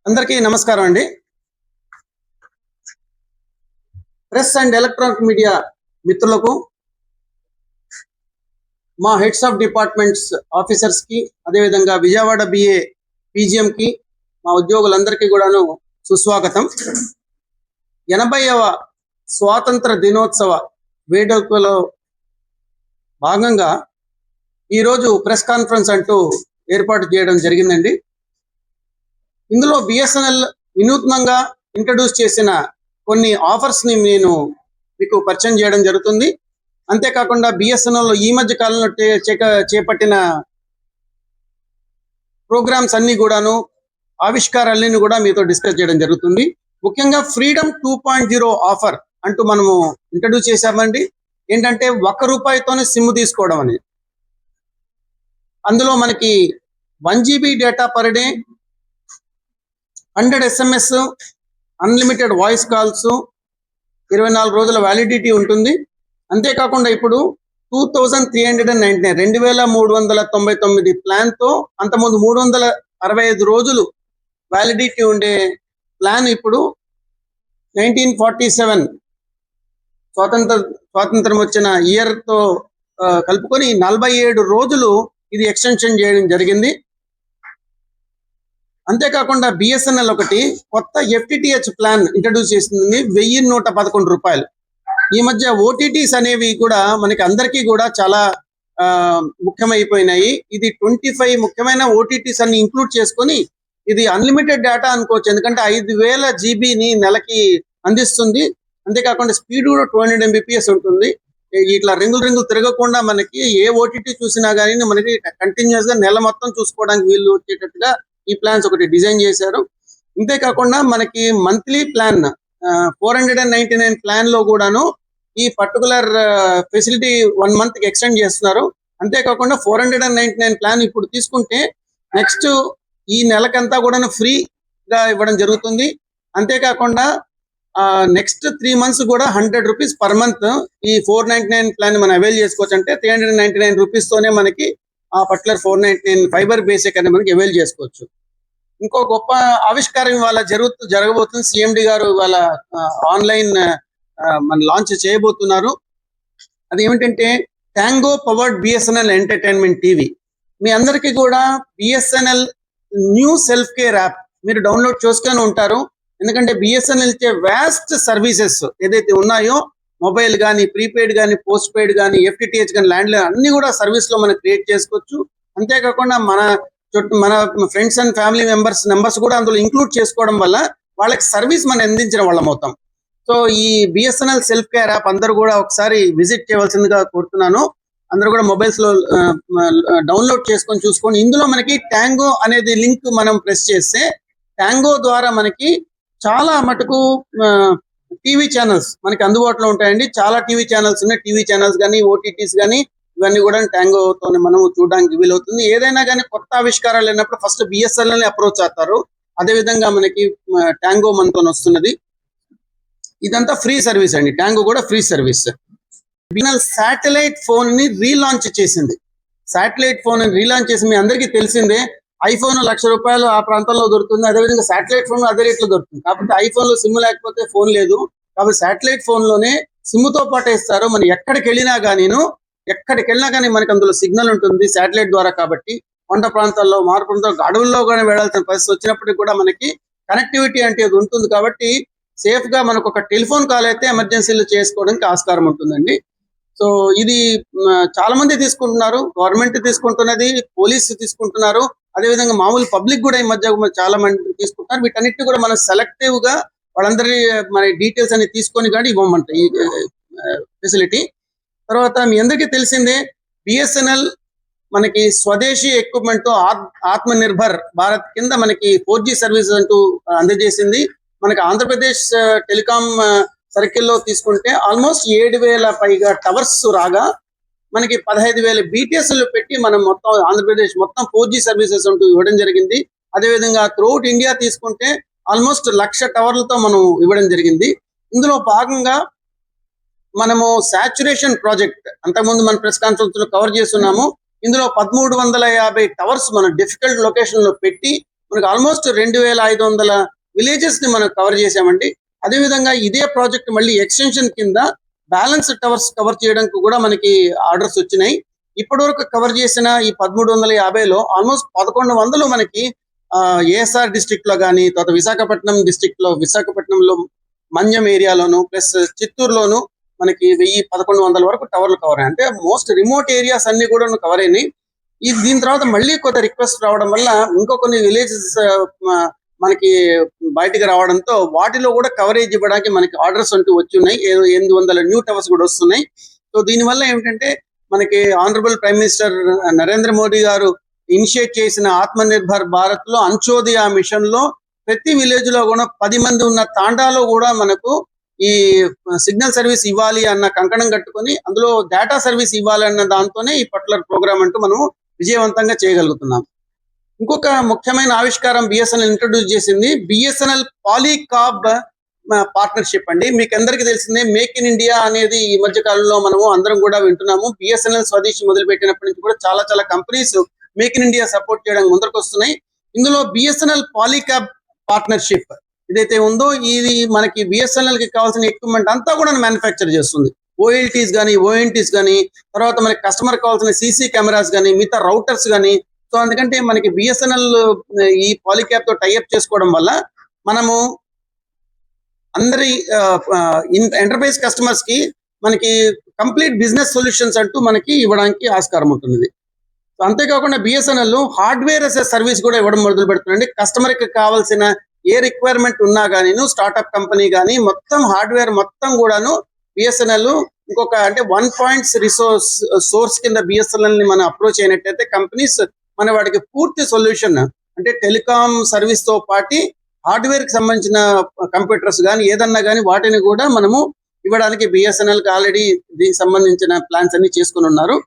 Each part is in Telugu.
అందరికీ నమస్కారం అండి. ప్రెస్ అండ్ ఎలక్ట్రానిక్ మీడియా మిత్రులకు, మా హెడ్స్ ఆఫ్ డిపార్ట్మెంట్స్ ఆఫీసర్స్ కి, అదేవిధంగా విజయవాడ బిఏ పీజీఎం కి, మా ఉద్యోగులందరికీ కూడాను సుస్వాగతం. 80వ స్వాతంత్ర దినోత్సవ వేడుకలో భాగంగా ఈరోజు ప్రెస్ కాన్ఫరెన్స్ అంటూ ఏర్పాటు చేయడం జరిగిందండి. ఇందులో బిఎస్ఎన్ఎల్ వినూత్నంగా ఇంట్రడ్యూస్ చేసిన కొన్ని ఆఫర్స్ ని నేను మీకు పరిచయం చేయడం జరుగుతుంది. అంతేకాకుండా బిఎస్ఎన్ఎల్ ఈ మధ్య కాలంలో చేపట్టిన ప్రోగ్రామ్స్ అన్ని కూడాను, ఆవిష్కారాలన్నీ కూడా మీతో డిస్కస్ చేయడం జరుగుతుంది. ముఖ్యంగా ఫ్రీడమ్ 2.0 ఆఫర్ అంటూ మనము ఇంట్రడ్యూస్ చేశామండి. ఏంటంటే ₹1 సిమ్ తీసుకోవడం అనేది. అందులో మనకి 1 GB data per day, 100 SMS, unlimited voice calls, 24 రోజుల వ్యాలిడిటీ ఉంటుంది. అంతేకాకుండా ఇప్పుడు 2399 ప్లాన్ తో, అంతకుముందు 365 రోజులు వ్యాలిడిటీ ఉండే ప్లాన్ ఇప్పుడు 1947 స్వాతంత్రం వచ్చిన ఇయర్ తో కలుపుకొని 47 రోజులు ఇది ఎక్స్టెన్షన్ చేయడం జరిగింది. అంతేకాకుండా బిఎస్ఎన్ఎల్ ఒకటి కొత్త FTTH ప్లాన్ ఇంట్రడ్యూస్ చేసింది, ₹1111. ఈ మధ్య ఓటీటీస్ అనేవి కూడా మనకి అందరికీ కూడా చాలా ముఖ్యమైపోయినాయి. ఇది 25 ముఖ్యమైన ఓటీటీస్ అన్ని ఇంక్లూడ్ చేసుకొని ఇది అన్లిమిటెడ్ డేటా అనుకోవచ్చు. ఎందుకంటే 5000 జీబీని నెలకి అందిస్తుంది. అంతేకాకుండా స్పీడ్ కూడా 200 Mbps ఉంటుంది. ఇట్లా రింగులు తిరగకుండా మనకి ఏ ఓటీటీ చూసినా కానీ మనకి కంటిన్యూస్ గా నెల మొత్తం చూసుకోవడానికి వీలు వచ్చేటట్టుగా ఈ ప్లాన్స్ ఒకటి డిజైన్ చేశారు. అంతేకాకుండా మనకి మంత్లీ ప్లాన్ 499 ప్లాన్ లో కూడాను ఈ పర్టికులర్ ఫెసిలిటీ 1 month కి ఎక్స్టెండ్ చేస్తున్నారు. అంతేకాకుండా 499 ప్లాన్ ఇప్పుడు తీసుకుంటే నెక్స్ట్ ఈ నెలకంతా కూడా ఫ్రీగా ఇవ్వడం జరుగుతుంది. అంతేకాకుండా నెక్స్ట్ 3 months కూడా ₹100 పర్ మంత్ ఈ 499 ప్లాన్ మనం అవైల్ చేసుకోవచ్చు. అంటే ₹399 తోనే మనకి ఆ పర్టికులర్ 499 ఫైబర్ బేసిక్ అనేది మనకి అవైల్ చేసుకోవచ్చు. ఇంకో గొప్ప ఆవిష్కారం ఇవాళ జరగబోతుంది. సిఎండి గారు ఇవాళ ఆన్లైన్ మన లాంచ్ చేయబోతున్నారు. అది ఏమిటంటే Tango powered BSNL entertainment TV. మీ అందరికీ కూడా BSNL new self care app మీరు డౌన్లోడ్ చేసుకొని ఉంటారు. ఎందుకంటే బిఎస్ఎన్ఎల్ ఇచ్చే వ్యాస్ట్ సర్వీసెస్ ఏదైతే ఉన్నాయో, మొబైల్ కానీ, ప్రీపెయిడ్ కానీ, పోస్ట్ పెయిడ్ కానీ, FTTH కానీ, ల్యాండ్ లైన్ అన్ని కూడా సర్వీస్ లో మనం క్రియేట్ చేసుకోవచ్చు. అంతేకాకుండా మన ఫ్రెండ్స్ అండ్ ఫ్యామిలీ మెంబర్స్ కూడా అందులో ఇంక్లూడ్ చేసుకోవడం వల్ల వాళ్ళకి సర్వీస్ మనం అందించిన వాళ్ళం అవుతాం. సో ఈ బిఎస్ఎన్ఎల్ సెల్ఫ్ కేర్ యాప్ అందరూ కూడా ఒకసారి విజిట్ చేయవలసిందిగా కోరుతున్నాను. అందరూ కూడా మొబైల్స్ లో డౌన్లోడ్ చేసుకొని చూసుకోండి. ఇందులో మనకి ట్యాంగో అనేది లింక్ మనం ప్రెస్ చేస్తే ట్యాంగో ద్వారా మనకి చాలా మటుకు టీవీ ఛానల్స్ మనకి అందుబాటులో ఉంటాయండి. చాలా టీవీ ఛానల్స్ ఉన్నాయి. టీవీ ఛానల్స్ కానీ, ఓటీటీస్ కానీ, ఇవన్నీ కూడా ట్యాంగోతోనే మనం చూడడానికి వీలవుతుంది. ఏదైనా కానీ కొత్త ఆవిష్కారాలు అయినప్పుడు ఫస్ట్ బిఎస్ఎన్ఎల్ అప్రోచ్ అవుతారు. అదేవిధంగా మనకి ట్యాంగో మనతో వస్తున్నది. ఇదంతా ఫ్రీ సర్వీస్ అండి. ట్యాంగో కూడా ఫ్రీ సర్వీస్. శాటిలైట్ ఫోన్ ని రీలాంచ్ చేసింది. శాటిలైట్ ఫోన్ రీలాంచ్ చేసి మీ అందరికీ తెలిసిందే. ఐఫోన్ ₹1,00,000 ఆ ప్రాంతంలో దొరుకుతుంది. అదేవిధంగా శాటిలైట్ ఫోన్ అదే రేట్లో దొరుకుతుంది. కాబట్టి ఐఫోన్ లో సిమ్ లేకపోతే ఫోన్ లేదు. కాబట్టి శాటిలైట్ ఫోన్ లోనే సిమ్ తో పాటు ఇస్తారు. మనం ఎక్కడికి వెళ్ళినా కానీ మనకి అందులో సిగ్నల్ ఉంటుంది శాటిలైట్ ద్వారా. కాబట్టి కొండ ప్రాంతాల్లో, మార్పులతో, అడవుల్లో కానీ వెళ్లాల్సిన పరిస్థితి వచ్చినప్పటికీ కూడా మనకి కనెక్టివిటీ అంటే ఉంటుంది. కాబట్టి సేఫ్ గా మనకు ఒక టెలిఫోన్ కాల్ అయితే ఎమర్జెన్సీలో చేసుకోవడానికి ఆస్కారం ఉంటుందండి. సో ఇది చాలా మంది తీసుకుంటున్నారు. గవర్నమెంట్ తీసుకుంటున్నది, పోలీసు తీసుకుంటున్నారు. అదేవిధంగా మామూలు పబ్లిక్ కూడా ఈ మధ్య చాలా మంది తీసుకుంటున్నారు. వీటన్నిటిని కూడా మనం సెలెక్టివ్ గా వాళ్ళందరి మన డీటెయిల్స్ అన్ని తీసుకొని కానీ ఇవ్వమంటాయి ఈ ఫెసిలిటీ. తర్వాత మీ అందరికీ తెలిసిందే బిఎస్ఎన్ఎల్ మనకి స్వదేశీ ఎక్విప్మెంట్ తో ఆత్మ నిర్భర్ భారత్ కింద మనకి 4G సర్వీసెస్ అంటూ అందజేసింది. మనకి ఆంధ్రప్రదేశ్ టెలికాం సర్కిల్లో తీసుకుంటే ఆల్మోస్ట్ 7,000 పైగా టవర్స్ రాగా మనకి 15,000 BTSలు పెట్టి మనం మొత్తం ఆంధ్రప్రదేశ్ మొత్తం 4G సర్వీసెస్ అంటూ ఇవ్వడం జరిగింది. అదేవిధంగా త్రూఅవుట్ ఇండియా తీసుకుంటే ఆల్మోస్ట్ 1,00,000 టవర్లతో మనం ఇవ్వడం జరిగింది. ఇందులో భాగంగా మనము సాచురేషన్ ప్రాజెక్ట్ అంతకుముందు మన ప్రెస్ కాన్ఫరెన్స్ లో కవర్ చేస్తున్నాము. ఇందులో 1350 టవర్స్ మనం డిఫికల్ట్ లొకేషన్ లో పెట్టి మనకు ఆల్మోస్ట్ 2500 విలేజెస్ ని మనం కవర్ చేసామండి. అదేవిధంగా ఇదే ప్రాజెక్ట్ మళ్ళీ ఎక్స్టెన్షన్ కింద బ్యాలెన్స్ టవర్స్ కవర్ చేయడానికి కూడా మనకి ఆర్డర్స్ వచ్చినాయి. ఇప్పటి వరకు కవర్ చేసిన ఈ 1350లో ఆల్మోస్ట్ 1100 మనకి ఏఎస్ఆర్ డిస్ట్రిక్ట్ లో కానీ, తర్వాత విశాఖపట్నం డిస్ట్రిక్ట్ లో, విశాఖపట్నంలో మన్యం ఏరియాలోను, ప్లస్ చిత్తూరులోను మనకి 1100 వరకు టవర్లు కవర్ అయ్యాయి. అంటే మోస్ట్ రిమోట్ ఏరియాస్ అన్ని కూడా కవర్ అయినాయి. దీని తర్వాత మళ్ళీ కొత్త రిక్వెస్ట్ రావడం వల్ల ఇంకో కొన్ని విలేజెస్ మనకి బయటికి రావడంతో వాటిలో కూడా కవరేజ్ ఇవ్వడానికి మనకి ఆర్డర్స్ అంటూ వచ్చి ఉన్నాయి. 800 న్యూ టవర్స్ కూడా వస్తున్నాయి. సో దీనివల్ల ఏమిటంటే మనకి honourable prime minister Narendra Modi గారు ఇనిషియేట్ చేసిన ఆత్మ నిర్భర్ భారత్ లో అంత్యోదయ మిషన్ లో ప్రతి విలేజ్ లో కూడా 10 మంది ఉన్న తాండాలో కూడా మనకు ఈ సిగ్నల్ సర్వీస్ ఇవ్వాలి అన్న కంకణం కట్టుకొని అందులో డేటా సర్వీస్ ఇవ్వాలి అన్న దాంతోనే ఈ పర్టికులర్ ప్రోగ్రామ్ అంటూ మనం విజయవంతంగా చేయగలుగుతున్నాం. ఇంకొక ముఖ్యమైన ఆవిష్కారం బిఎస్ఎన్ఎల్ ఇంట్రొడ్యూస్ చేసింది బిఎస్ఎన్ఎల్ పాలీకాబ్ పార్ట్నర్షిప్ అండి. మీకు అందరికీ తెలిసిందే మేక్ ఇన్ ఇండియా అనేది ఈ మధ్య కాలంలో మనము అందరం కూడా వింటున్నాము. బిఎస్ఎన్ఎల్ స్వదేశీ మొదలుపెట్టినప్పటి నుంచి కూడా చాలా చాలా companies make in India support చేయడానికి ముందరకు వస్తున్నాయి. ఇందులో బిఎస్ఎన్ఎల్ పాలీకాబ్ పార్ట్నర్షిప్ ఏదైతే ఉందో ఇది మనకి బిఎస్ఎన్ఎల్ కి కావాల్సిన ఎక్విప్మెంట్ అంతా కూడా మ్యానుఫ్యాక్చర్ చేస్తుంది. ఓఎల్టీస్ కానీ, ఓఎన్టీస్ కానీ, తర్వాత మనకి కస్టమర్ కావాల్సిన సీసీ కెమెరాస్ కానీ, మిగతా రౌటర్స్ కానీ. సో అందుకంటే మనకి బిఎస్ఎన్ఎల్ ఈ పాలీకాబ్ తో టైఅప్ చేసుకోవడం వల్ల మనము అందరి ఎంటర్ప్రైజ్ కస్టమర్స్ కి మనకి కంప్లీట్ బిజినెస్ సొల్యూషన్స్ అంటూ మనకి ఇవ్వడానికి ఆస్కారం ఉంటుంది. అంతేకాకుండా బిఎస్ఎన్ఎల్ హార్డ్వేర్ అస్ సర్వీస్ కూడా ఇవ్వడం మొదలు పెడుతుందండి. కస్టమర్ కి కావాల్సిన ఏ రిక్వైర్మెంట్ ఉన్నా కానీ, స్టార్ట్అప్ కంపెనీ కానీ మొత్తం హార్డ్వేర్ మొత్తం కూడాను బిఎస్ఎన్ఎల్ ఇంకొక అంటే 1 పాయింట్స్ రిసోర్స్ సోర్స్ కింద బిఎస్ఎన్ఎల్ ని మనం అప్రోచ్ అయినట్టయితే కంపెనీస్ మన వాటికి పూర్తి సొల్యూషన్ అంటే టెలికాం సర్వీస్ తో పాటు హార్డ్వేర్ కి సంబంధించిన కంప్యూటర్స్ కానీ ఏదన్నా కానీ వాటిని కూడా మనము ఇవ్వడానికి బిఎస్ఎన్ఎల్ కి ఆల్రెడీ దీనికి సంబంధించిన ప్లాన్స్ అన్ని చేసుకుని ఉన్నారు.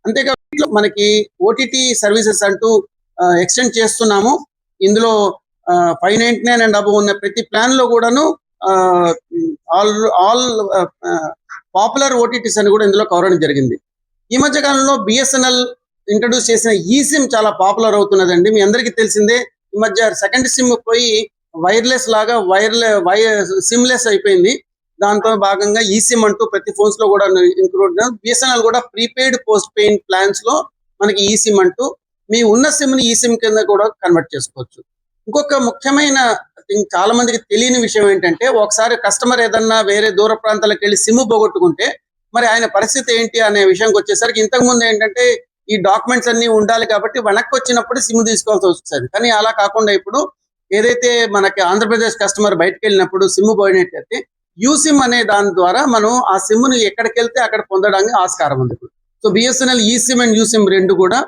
అంతేకాకుండా మనకి ఓటీటీ సర్వీసెస్ అంటూ ఎక్స్టెండ్ చేస్తున్నాము. ఇందులో 599 అండ్ అబవ్ ఉన్న ప్రతి ప్లాన్ లో కూడాను ఆల్ పాపులర్ ఓటీటీస్ అని కూడా ఇందులో కవర్ చేయడం జరిగింది. ఈ మధ్య కాలంలో బిఎస్ఎన్ఎల్ ఇంట్రడ్యూస్ చేసిన ఈ సిమ్ చాలా పాపులర్ అవుతున్నదండి. మీ అందరికీ తెలిసిందే ఈ మధ్య సెకండ్ సిమ్ పోయి వైర్లెస్ లాగా సిమ్లెస్ అయిపోయింది. దాంతో భాగంగా ఈ సిమ్ అంటూ ప్రతి ఫోన్స్ లో కూడా ఇంక్లూడ్ బిఎస్ఎన్ఎల్ కూడా ప్రీపెయిడ్ పోస్ట్ పెయిడ్ ప్లాన్స్ లో మనకి ఈ సిమ్ అంటూ మీ ఉన్న సిమ్ ని ఈ సిమ్ కింద కూడా కన్వర్ట్ చేసుకోవచ్చు. ఇంకొక ముఖ్యమైన చాలా మందికి తెలియని విషయం ఏంటంటే ఒకసారి కస్టమర్ ఏదన్నా వేరే దూర ప్రాంతాలకు వెళ్ళి సిమ్ పోగొట్టుకుంటే మరి ఆయన పరిస్థితి ఏంటి అనే విషయానికి వచ్చేసరికి ఇంతకు ముందు ఏంటంటే ఈ డాక్యుమెంట్స్ అన్ని ఉండాలి కాబట్టి వెనక్కి వచ్చినప్పుడు సిమ్ తీసుకోవాల్సి వస్తుంది. కానీ అలా కాకుండా ఇప్పుడు ఏదైతే మనకి ఆంధ్రప్రదేశ్ కస్టమర్ బయటకు వెళ్ళినప్పుడు సిమ్ పోయినట్టయితే యూసిమ్ అనే దాని ద్వారా మనం ఆ సిమ్ ను ఎక్కడికి వెళ్తే అక్కడ పొందడానికి ఆస్కారం ఉంది. సో బిఎస్ఎన్ఎల్ ఈ సిమ్ అండ్ యూసిమ్ రెండు కూడా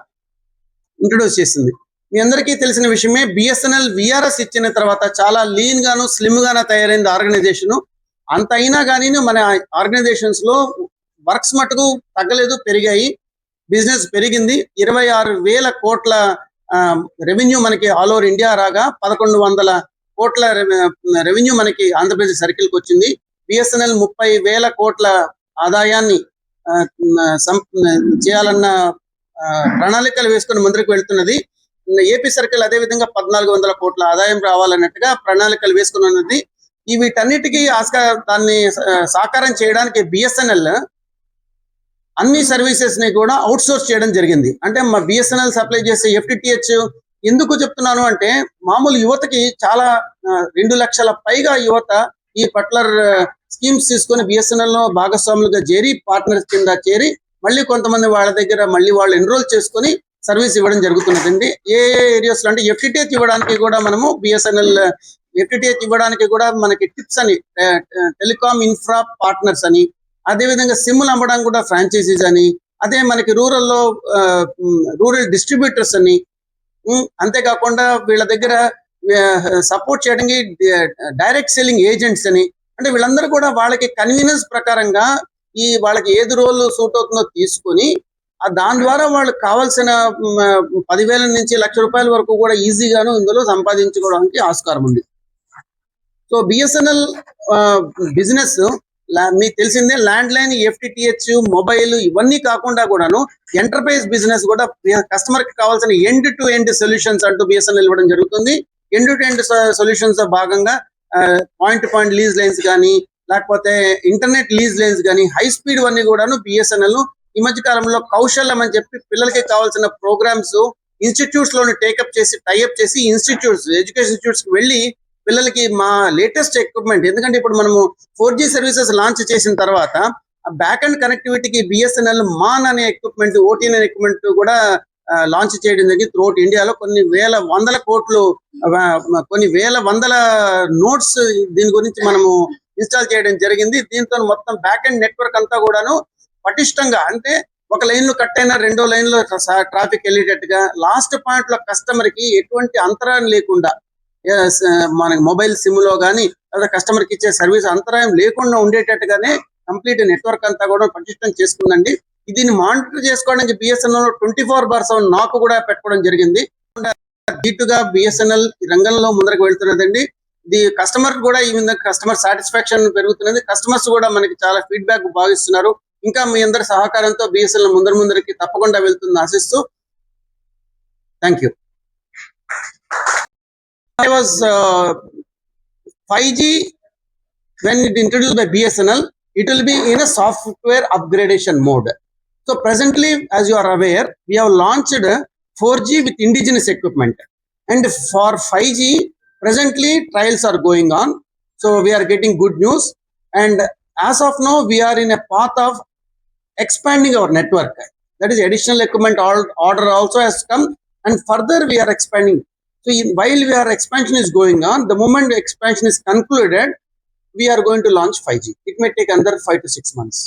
ఇంట్రొడ్యూస్ చేసింది. మీ అందరికీ తెలిసిన విషయమే బిఎస్ఎన్ఎల్ విఆర్ఎస్ ఇచ్చిన తర్వాత చాలా లీన్ గాను స్లిమ్ గాను తయారైంది ఆర్గనైజేషన్. అంత అయినా కానీ మన ఆర్గనైజేషన్స్ లో వర్క్స్ మటుకు తగ్గలేదు, పెరిగాయి. బిజినెస్ పెరిగింది. 26,000 కోట్ల రెవెన్యూ మనకి ఆల్ ఓవర్ ఇండియా రాగా 1100 కోట్ల రెవెన్యూ మనకి ఆంధ్రప్రదేశ్ సర్కిల్కి వచ్చింది. బిఎస్ఎన్ఎల్ 30,000 కోట్ల ఆదాయాన్ని చేయాలన్న ప్రణాళికలు వేసుకుని ముందుకు వెళ్తున్నది. ఏపీ సర్కిల్ అదే విధంగా 1400 కోట్ల ఆదాయం రావాలన్నట్టుగా ప్రణాళికలు వేసుకుని ఉన్నది. వీటన్నిటికీ దాన్ని సాకారం చేయడానికి బిఎస్ఎన్ఎల్ అన్ని సర్వీసెస్ ని కూడా అవుట్ సోర్స్ చేయడం జరిగింది. అంటే మా బిఎస్ఎన్ఎల్ సప్లై చేసే ఎఫ్టిటిహెచ్ ఎందుకు చెప్తున్నాను అంటే మామూలు యువతకి చాలా 2 లక్షల పైగా యువత ఈ పర్టికులర్ స్కీమ్స్ తీసుకొని బిఎస్ఎన్ఎల్ లో భాగస్వాములుగా చేరి పార్ట్నర్స్ కింద చేరి మళ్ళీ కొంతమంది వాళ్ళ దగ్గర మళ్ళీ వాళ్ళు ఎన్రోల్ చేసుకొని సర్వీస్ ఇవ్వడం జరుగుతున్నదండి. ఏ ఏరియాస్ లో అంటే ఎఫ్టిటిహెచ్ ఇవ్వడానికి కూడా మనము బిఎస్ఎన్ఎల్ ఎఫ్టిటిహెచ్ ఇవ్వడానికి కూడా మనకి టిప్స్ అని టెలికాం ఇన్ఫ్రా పార్ట్నర్స్ అని, అదే విధంగా సిమ్లు అమ్మడానికి కూడా ఫ్రాంచైజీస్ అని, అదే మనకి రూరల్లో రూరల్ డిస్ట్రిబ్యూటర్స్ అని, అంతేకాకుండా వీళ్ళ దగ్గర సపోర్ట్ చేయడానికి డైరెక్ట్ సెల్లింగ్ ఏజెంట్స్ అని, అంటే వీళ్ళందరూ కూడా వాళ్ళకి కన్వీనియన్స్ ప్రకారంగా ఈ వాళ్ళకి ఏది రోల్ సూట్ అవుతుందో తీసుకొని దాని ద్వారా వాళ్ళకి కావాల్సిన 10,000 నుంచి ₹1,00,000 వరకు కూడా ఈజీగాను ఇందులో సంపాదించుకోవడానికి ఆస్కారం ఉంది. సో బిఎస్ఎన్ఎల్ బిజినెస్ మీకు తెలిసిందే ల్యాండ్ లైన్, ఎఫ్టిటిహెచ్, మొబైల్ ఇవన్నీ కాకుండా కూడాను ఎంటర్ప్రైజ్ బిజినెస్ కూడా కస్టమర్ కి కావాల్సిన ఎండ్ టు ఎండ్ సొల్యూషన్స్ అంటూ బిఎస్ఎన్ఎల్ ఇవ్వడం జరుగుతుంది. ఎండ్ టు ఎండ్ సొల్యూషన్స్ లో భాగంగా point to point lease lines కానీ, లేకపోతే ఇంటర్నెట్ లీజ్ లైన్స్ కానీ, హై స్పీడ్ అన్ని కూడాను బిఎస్ఎన్ఎల్ ఈ మధ్య కాలంలో కౌశల్యం అని చెప్పి పిల్లలకి కావాల్సిన ప్రోగ్రామ్స్ ఇన్స్టిట్యూట్స్ లోని టేకప్ చేసి, టైఅప్ చేసి ఇన్స్టిట్యూట్స్, ఎడ్యుకేషన్ ఇన్స్టిట్యూట్స్ కి వెళ్ళి పిల్లలకి మా లేటెస్ట్ ఎక్విప్మెంట్, ఎందుకంటే ఇప్పుడు మనము 4G సర్వీసెస్ లాంచ్ చేసిన తర్వాత బ్యాక్ అండ్ కనెక్టివిటీకి బిఎస్ఎన్ఎల్ మాన్ అనే ఎక్విప్మెంట్, ఓటీఎన్ అనే ఎక్విప్మెంట్ కూడా లాంచ్ చేయడం జరిగింది. త్రూఅవుట్ ఇండియాలో కొన్ని వేల వందల కోట్లు, కొన్ని వేల వందల నోట్స్ దీని గురించి మనము ఇన్స్టాల్ చేయడం జరిగింది. దీంతో మొత్తం బ్యాక్ అండ్ నెట్వర్క్ అంతా కూడాను పటిష్టంగా, అంటే ఒక లైన్ లో కట్ అయినా రెండో లైన్ లో ట్రాఫిక్ వెళ్ళేటట్టుగా, లాస్ట్ పాయింట్ లో కస్టమర్ కి ఎటువంటి అంతరాయం లేకుండా, మనకి మొబైల్ సిమ్ లో కానీ లేదా కస్టమర్ కి ఇచ్చే సర్వీస్ అంతరాయం లేకుండా ఉండేటట్టుగానే కంప్లీట్ నెట్వర్క్ అంతా కూడా పటిష్టం చేసుకుందండి. దీన్ని మానిటర్ చేసుకోవడానికి బిఎస్ఎన్ఎల్ 24/7 నాకు కూడా పెట్టుకోవడం జరిగింది. ధీటుగా బిఎస్ఎన్ఎల్ ఈ రంగంలో ముందరకు వెళ్తున్నదండి. ఇది కస్టమర్ కూడా ఈ విధంగా కస్టమర్ సాటిస్ఫాక్షన్ పెరుగుతున్నది. కస్టమర్స్ కూడా మనకి చాలా ఫీడ్బ్యాక్ భావిస్తున్నారు. ఇంకా మీ అందరి సహకారంతో బిఎస్ఎన్ఎల్ ముందరికి తప్పకుండా వెళ్తుందని ఆశిస్తూ, thank you. I was 5G when it introduced by BSNL, it will be in a software upgradation mode. So presently, as you are aware, we have launched 4G with indigenous equipment, and for 5G presently trials are going on. So we are getting good news, and as of now we are in a path of expanding our network. That is, additional equipment order also has come, and further we are expanding. So while our expansion is going on, the moment the expansion is concluded, we are going to launch 5G. It may take another 5 to 6 months.